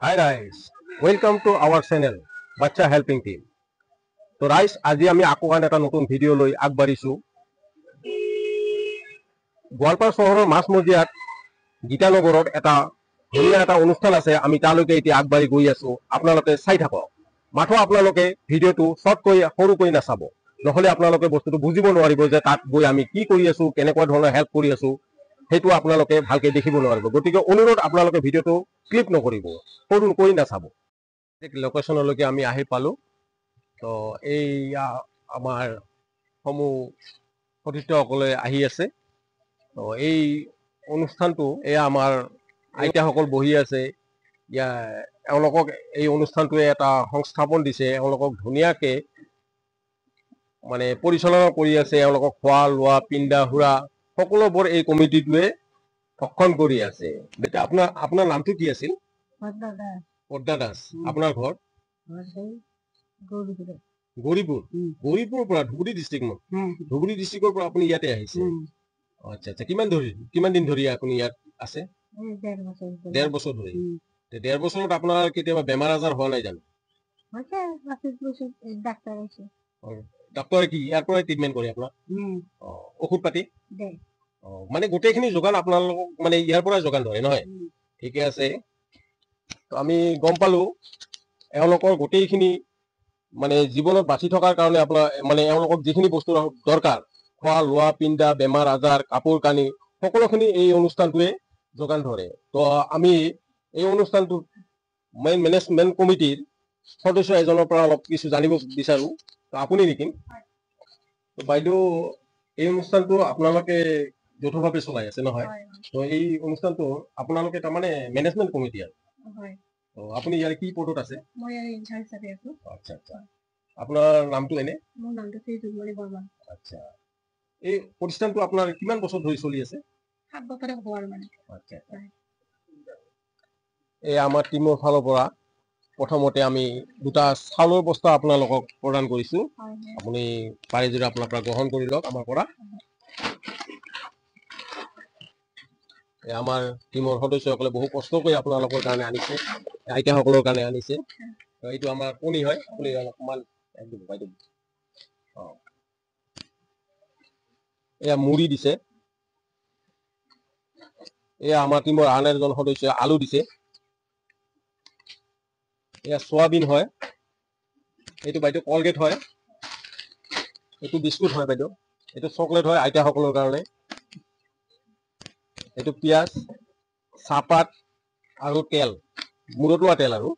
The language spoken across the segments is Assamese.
Hi guys, welcome to our channel Bacha Helping Team. তো রাইস আজি আমি আকৌ এটা নতুন ভিডিঅ' লৈ আগবাঢ়িছো। গোৱালপাৰা চহৰৰ মাছমজিয়াত গীতানগৰত এটা ধুনীয়া এটা অনুষ্ঠান আছে। আমি তালৈকে এতিয়া আগবাঢ়ি গৈ আছো। আপোনালোকে চাই থাকক। মাথো আপোনালোকে ভিডিঅ'টো শ্বৰ্টকৈ সৰুকৈ নাচাব, নহ'লে আপোনালোকে বস্তুটো বুজিব নোৱাৰিব যে তাত গৈ আমি কি কৰি আছো, কেনেকুৱা ধৰণৰ হেল্প কৰি আছো, সেইটো আপোনালোকে ভালকে দেখিব নোৱাৰিব। গতিকে অনুৰোধ আপোনালোকে ভিডিঅ'টো ক্লিক নকৰিব, সৰুকৈ নাচাব। লোকেশ্যনলৈকে আমি আহি পালো। তো এইয়া আমাৰ সমূহ সতীৰ্থসকলে আহি আছে। তো এই অনুষ্ঠানটো এয়া আমাৰ আইতাসকল বহি আছে। এওঁলোকক এই অনুষ্ঠানটোৱে এটা সংস্থাপন দিছে। এওঁলোকক ধুনীয়াকে মানে পৰিচালনা কৰি আছে। এওঁলোকক খোৱা লোৱা পিন্ধা হুৰা সকলোবোৰ এই কমিটিটোৱে সক্ষম কৰি আছে। বেটা আপোনাৰ আপোনাৰ নামটো কি আছিল? পদ্মা দাস। আপোনাৰ ঘৰ গৌৰীপুৰ। গৌৰীপুৰৰ পৰা ধুবুৰী ডিষ্ট্ৰিক্ট ধুবুৰী ডিষ্ট্ৰিক্টৰ পৰা আপুনি ইয়াতে আহিছে। আচ্ছা আচ্ছা, কিমান দিন ধৰি আপুনি ইয়াত আছে? 1.5 বছৰ ধৰি। 1.5 বছৰত আপোনাৰ কেতিয়াবা বেমাৰ আজাৰ হোৱা নাই জানো? ডাক্তৰে কি ইয়াৰ পৰাই ট্ৰিটমেণ্ট কৰে আপোনাক? ঔষধ পাতি মানে গোটেইখিনি যোগান আপোনালোকক মানে ইয়াৰ পৰাই যোগান ধৰে নহয়? ঠিকে আছে। তো আমি গম পালো এওঁলোকৰ গোটেইখিনি মানে জীৱনত বাচি থকাৰ কাৰণে আপোনাৰ মানে এওঁলোকক যিখিনি বস্তু দৰকাৰ, খোৱা লোৱা পিন্ধা বেমাৰ আজাৰ কাপোৰ কানি সকলোখিনি এই অনুষ্ঠানটোৱে যোগান ধৰে। তো আমি এই অনুষ্ঠানটো মেইন মেনেজমেণ্ট কমিটিৰ সদস্য এজনৰ পৰা অলপ কিছু জানিব বিচাৰো। তো আপুনি নেকি? তো বাইদেউ, এই অনুষ্ঠানটো আপোনালোকে যৌথভাৱে চলাই আছে নহয়? তো এই অনুষ্ঠানটো আপোনালোকে তাৰমানে মেনেজমেণ্ট কমিটি আৰু তো আপুনি ইয়াৰ কি পদত আছে? আচ্ছা আচ্ছা, আপোনাৰ নামটো এনে? আচ্ছা, এই প্ৰতিষ্ঠানটো আপোনাৰ কিমান বছৰ ধৰি চলি আছে? 7 বছৰে হ'ব আৰু মানে। আচ্ছা, এই আমাৰ টিমৰ ফালৰ পৰা প্ৰথমতে আমি 2টা চাউলৰ বস্তা আপোনালোকক প্ৰদান কৰিছো। আপুনি পাৰে যদি আপোনাৰ পৰা গ্ৰহণ কৰি লওক আমাৰ পৰা। আমাৰ টিমৰ সদস্যসকলে বহু কষ্ট কৰি আপোনালোকৰ কাৰণে আনিছে, আইতাসকলৰ কাৰণে আনিছে। এইটো আমাৰ কণী হয়। আপুনি অলপমান এয়া মুড়ি দিছে। এয়া আমাৰ টিমৰ আন এজন সদস্যই আলু দিছে। এয়া চয়াবিন হয়। এইটো বাইদেউ কলগেট হয়। এইটো বিস্কুট হয় বাইদেউ। এইটো চকলেট হয় আইতাসকলৰ কাৰণে। এইটো পিঁয়াজ, চাহপাত আৰু তেল, মূৰত লোৱা তেল আৰু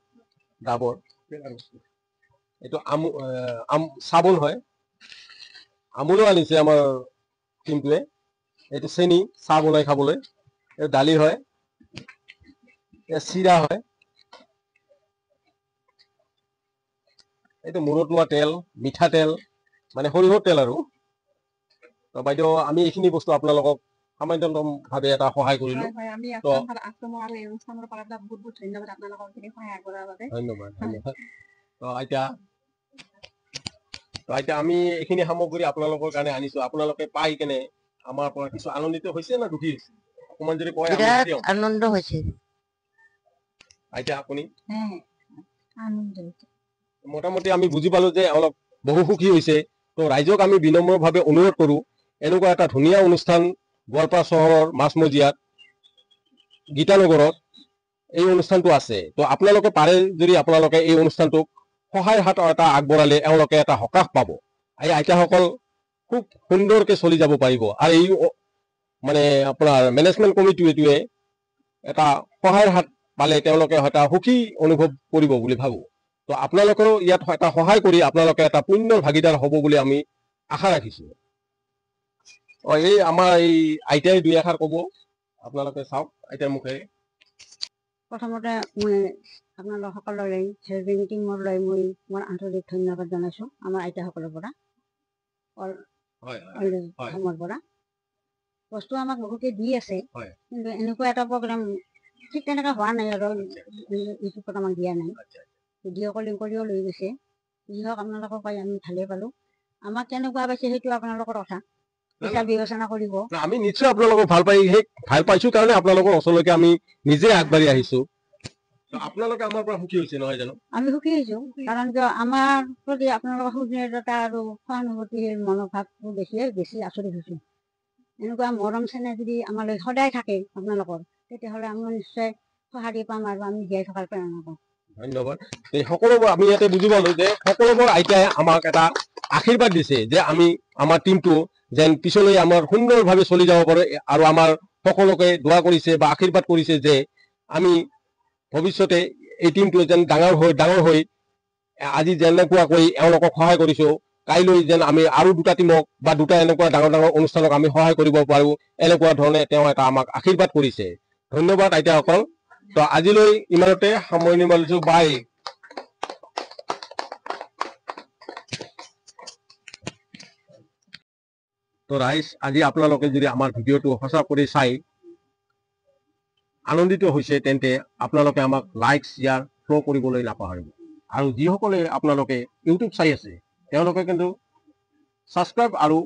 ডাবৰ। এইটো চাবোন হয়। আমুলো আনিছে আমাৰ টিমটোৱে। এইটো চেনি, চাহ বনাই খাবলৈ। এইটো দালি হয়। চিৰা হয়। এইটো মূৰত লোৱা তেল, মিঠাতেল মানে সৰিয়হৰ তেল আৰু। তো বাইদেউ, আমি এইখিনি বস্তু আপোনালোকক সামান্যতম ভাৱে এটা সহায় কৰিলো। ধন্যবাদ ধন্যবাদ। তো এতিয়া আমি এইখিনি সামগ্ৰী আপোনালোকৰ কাৰণে আনিছো। আপোনালোকে পাই কেনে আমাৰ পৰা কিছু আনন্দিত হৈছে না দুখী হৈছে? অকমান যদি কয়। আনন্দ হৈছে। এতিয়া আপুনি? মোটামুটি আমি বুজি পালো যে অলপ বহু সুখী হৈছে। তো ৰাইজক আমি বিনম্ৰভাৱে অনুৰোধ কৰো, এনেকুৱা এটা ধুনীয়া অনুষ্ঠান গোৱালপাৰা চহৰৰ মাছমজিয়াত গীতানগৰত এই অনুষ্ঠানটো আছে। তো আপোনালোকে পাৰে যদি আপোনালোকে এই অনুষ্ঠানটোক সহায়ৰ হাত এটা আগবঢ়ালে এওঁলোকে এটা সকাহ পাব। এই আইতাসকল খুব সুন্দৰকে চলি যাব পাৰিব। আৰু এই মানে আপোনাৰ মেনেজমেণ্ট কমিটিটোৱে এটা সহায়ৰ হাত পালে তেওঁলোকে এটা সুখী অনুভৱ কৰিব বুলি ভাবো। তো আপোনালোকেও ইয়াত এটা সহায় কৰি আপোনালোকে এটা পুণ্যৰ ভাগিদাৰ হ'ব বুলি আমি আশা ৰাখিছো। এই আমাৰ এই আইতাই 2 এষাৰ ক'ব, আপোনালোকে চাওক আইতাৰ মুখেৰে। প্ৰথমতে মই আপোনালোক সকলোৰে হেল্পিং টিমলৈ মই মোৰ আন্তৰিক ধন্যবাদ জনাইছো। আমাৰ আইতাসকলৰ পৰা পৰা বস্তু আমাক বহুতে দি আছে, কিন্তু এনেকুৱা এটা প্ৰগ্ৰাম ঠিক তেনেকৈ হোৱা নাই আৰু ইউটিউবত আমাক দিয়া নাই। ভিডিঅ' কলিং কৰিও লৈ গৈছে। যি হওক আপোনালোকক পাই আমি ভালেই পালোঁ। আমাক কেনেকুৱা পাইছে সেইটো আপোনালোকৰ কথা, বিচাৰ বিবেচনা কৰিব। আমি নিশ্চয় আপোনালোকক ভাল পাইছো কাৰণে আপোনালোকৰ ওচৰলৈকে আমি নিজে আগবাঢ়ি আহিছো। আপোনালোকে আমাৰ পৰা সুখী হৈছে নহয় জানো? আমি সুখী হৈছো, কাৰণ কিয় আমাৰ প্ৰতি আপোনালোকৰ সুযোগ্যতা আৰু সহানুভূতিৰ মনোভাৱটো বেছি আচৰিত হৈছো। এনেকুৱা মৰম চেনেহ যদি আমালৈ সদায় থাকে আপোনালোকৰ, তেতিয়াহ'লে আমি নিশ্চয় সঁহাৰি পাম আৰু আমি জীয়াই থকাৰ প্ৰেৰণা পাম। ধন্যবাদ। এই সকলোবোৰ আমি ইয়াতে বুজি পালো যে সকলোবোৰ আইতাই আমাক এটা আশীৰ্বাদ দিছে যে আমি আমাৰ টিমটো যেন পিছলৈ আমাৰ সুন্দৰভাৱে চলি যাব পাৰে, আৰু আমাৰ সকলোকে দোৱা কৰিছে বা আশীৰ্বাদ কৰিছে যে আমি ভৱিষ্যতে এই টিমটো যেন ডাঙৰ হৈ আজি যেনেকুৱাকৈ এওঁলোকক সহায় কৰিছো, কাইলৈ যেন আমি আৰু দুটা টিমক বা দুটা এনেকুৱা ডাঙৰ ডাঙৰ অনুষ্ঠানক আমি সহায় কৰিব পাৰো, এনেকুৱা ধৰণে তেওঁ এটা আমাক আশীৰ্বাদ কৰিছে। ধন্যবাদ আইতাসকল। তো আজিলৈ ইমানতে সামৰণি মাৰিছো। বাই। তো ৰাইজ, আজি আপোনালোকে যদি আমাৰ ভিডিঅ'টো সঁচা কৰি চাই আনন্দিত হৈছে, তেন্তে আপোনালোকে আমাক লাইক শ্বেয়াৰ ফ'ল' কৰিবলৈ নাপাহৰিব। আৰু যিসকলে আপোনালোকে ইউটিউব চাই আছে, তেওঁলোকে কিন্তু ছাবস্ক্ৰাইব আৰু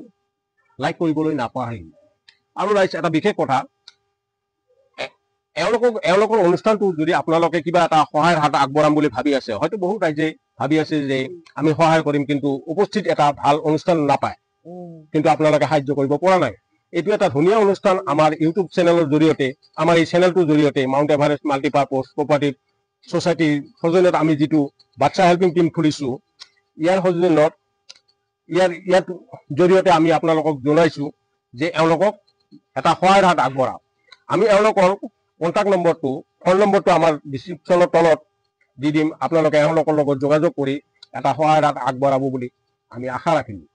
লাইক কৰিবলৈ নাপাহৰিব। আৰু ৰাইজ, এটা বিশেষ কথা, এওঁলোকৰ অনুষ্ঠানটো যদি আপোনালোকে কিবা এটা সহায়ৰ হাত আগবঢ়াম বুলি ভাবি আছে, হয়তো বহুত ৰাইজে ভাবি আছে যে আমি সহায় কৰিম, কিন্তু উপস্থিত এটা ভাল অনুষ্ঠান নাপায়, কিন্তু আপোনালোকে সাহায্য কৰিব পৰা নাই। এইটো এটা ধুনীয়া অনুষ্ঠান আমাৰ ইউটিউব চেনেলৰ জৰিয়তে, আমাৰ এই চেনেলটোৰ জৰিয়তে মাউণ্ট এভাৰেষ্ট মাল্টিপাৰ্পজ কোঅপাৰেটিভ ছ'চাইটিৰ সৌজন্যত আমি যিটো বাচ্চা হেল্পিং টিম খুলিছো, ইয়াৰ সৌজন্যত ইয়াৰ জৰিয়তে আমি আপোনালোকক জনাইছো যে এওঁলোকক এটা সহায়ৰ হাত আগবঢ়াওক। আমি এওঁলোকৰ কণ্টেক্ট নম্বৰটো, ফোন নম্বৰটো আমাৰ ডিছক্ৰিপশ্যনৰ তলত দি দিম। আপোনালোকে এওঁলোকৰ লগত যোগাযোগ কৰি এটা সহায়ৰ হাত আগবঢ়াব বুলি আমি আশা ৰাখিলোঁ।